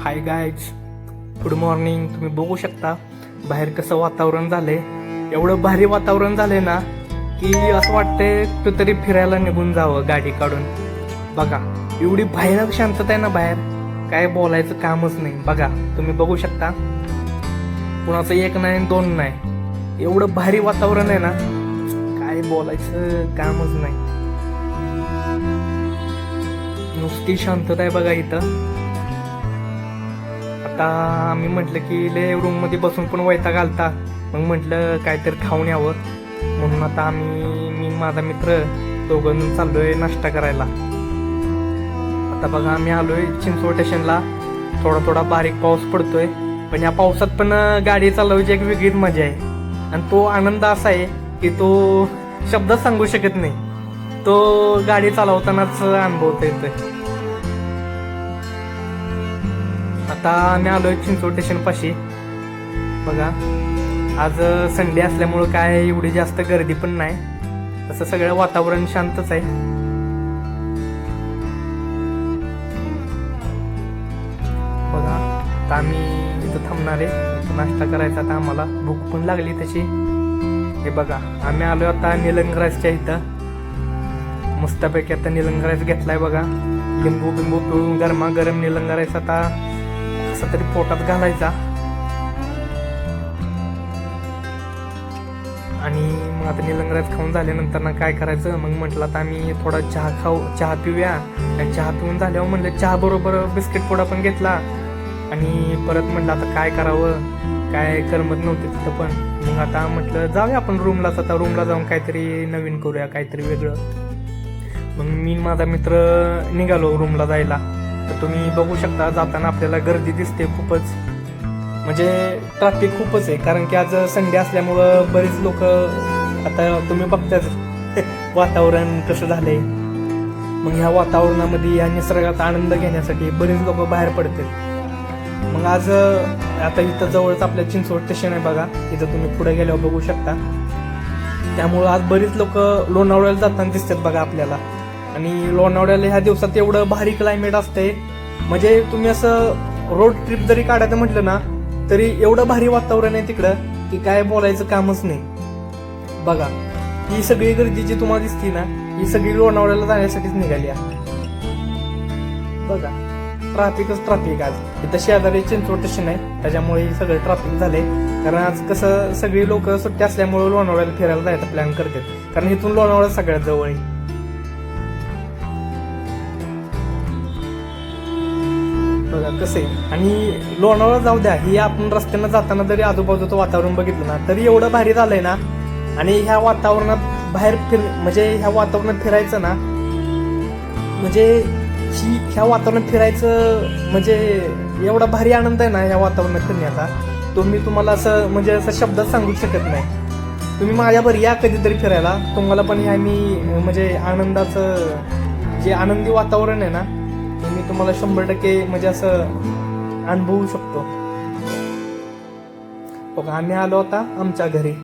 Hi guys, good morning. तुम्ही बघू शकता बाहेर कसं वातावरण झालंय. एवढं भारी वातावरण झालंय ना की असं वाटतंय कुठेतरी फिरायला निघून जावं गाडी काढून. बघा एवढी भयानक शांतता आहे ना बाहेर, काय बोलायचं कामच नाही. बघा तुम्ही बघू शकता, कुणाचं एक नाही दोन नाही, एवढं भारी वातावरण आहे ना, काय बोलायचं कामच नाही. नुसती शांतता आहे बघा इथं. आता आम्ही म्हटलं की लय रूम मध्ये बसून पण वैताग आलता, मग म्हटलं काहीतरी खाऊन यावं म्हणून आता मी माझा मित्र दोघं चाललोय नाश्ता करायला. आता बघा आम्ही आलोय चिंचवड स्टेशनला. थोडा थोडा बारीक पाऊस पडतोय, पण या पावसात पण गाडी चालवायची एक वेगळीच मजा आहे. आणि तो आनंद असा आहे की तो शब्दात सांगू शकत नाही, तो गाडी चालवतानाच अनुभवता येतोय. आता आम्ही आलोय चिंचवड स्टेशन पाशी. बघा आज संडे असल्यामुळं काय एवढी जास्त गर्दी पण नाही, तसं सगळं वातावरण शांतच आहे. बघा आता आम्ही इथं थांबणार आहे, नाश्ता करायचा. आता आम्हाला भूक पण लागली तशी. हे बघा आम्ही आलोय आता निलंगराजच्या इथं. मस्तपैकी आता निलंगराज घेतलाय बघा, लिंबू बिंबू पिळून गरमागरम निलंगराज आता कसा तरी पोटात घालायचा. आणि मग आता निलंगराज खाऊन झाल्यानंतर ना काय करायचं, मग म्हटलं आता आम्ही थोडा चहा पिऊया. आणि चहा पिऊन झाल्यावर म्हणलं चहा बरोबर बिस्किट पोडा पण घेतला. आणि परत म्हटलं आता काय करावं, काय करमत नव्हते तिथं पण. मग आता म्हटलं जाऊया आपण रूमलाच. आता रूमला जाऊन काहीतरी नवीन करूया, काहीतरी वेगळं. मग मी माझा मित्र निघालो रूमला जायला. तर तुम्ही बघू शकता जाताना आपल्याला गर्दी दिसते खूपच, म्हणजे ट्रॅफिक खूपच आहे. कारण की आज संडे असल्यामुळं बरीच लोक, आता तुम्ही बघताच वातावरण कसं झालंय. मग ह्या वातावरणामध्ये या निसर्गाचा आनंद घेण्यासाठी बरीच लोक बाहेर पडतील. मग आज आता इथं जवळच आपल्या चिंचवड स्टेशन आहे बघा, इथं तुम्ही पुढे गेल्यावर बघू शकता. त्यामुळं आज बरीच लोक लोणावळ्याला जाताना दिसतात बघा आपल्याला. आणि लोणावळ्याला ह्या दिवसात एवढं भारी क्लायमेट असते, म्हणजे तुम्ही असं रोड ट्रिप जरी काढायचं म्हटलं ना तरी एवढं भारी वातावरण आहे तिकडं की काय बोलायचं कामच नाही. बघा ही सगळी गर्दी जी तुम्हाला दिसती ना, ही सगळी लोणावळ्याला जाण्यासाठीच निघाली आहे. बघा ट्रॅफिकच ट्रॅफिक. आज इथं शेजारी चिंचवड स्टेशन आहे, त्याच्यामुळे सगळं ट्रॅफिक झाले. कारण आज कसं सगळी लोक सुट्टी असल्यामुळे लोणावळ्याला फिरायला जायचा प्लॅन करतात, कारण इथून लोणावळा सगळ्यात जवळ आहे. बघा कसं आहे. आणि लोणावळा जाऊ द्या, ही आपण रस्त्यानं जाताना जरी आजूबाजूचं वातावरण बघितलं ना तरी एवढं भारी झालंय ना. आणि ह्या वातावरणात बाहेर म्हणजे ह्या वातावरणात फिरायचं ना, म्हणजे ह्या वातावरणात फिरायचं म्हणजे एवढा भारी आनंद आहे ना ह्या वातावरणात फिरण्याचा, तो मी तुम्हाला असं म्हणजे असं शब्दात सांगू शकत नाही. तुम्ही माझ्यावर या कधीतरी फिरायला, तुम्हाला पण ह्या मी म्हणजे आनंदाचं जे आनंदी वातावरण आहे ना ते मी तुम्हाला 100% म्हणजे असं अनुभवू शकतो. बघा आम्ही आलो आता आमच्या घरी.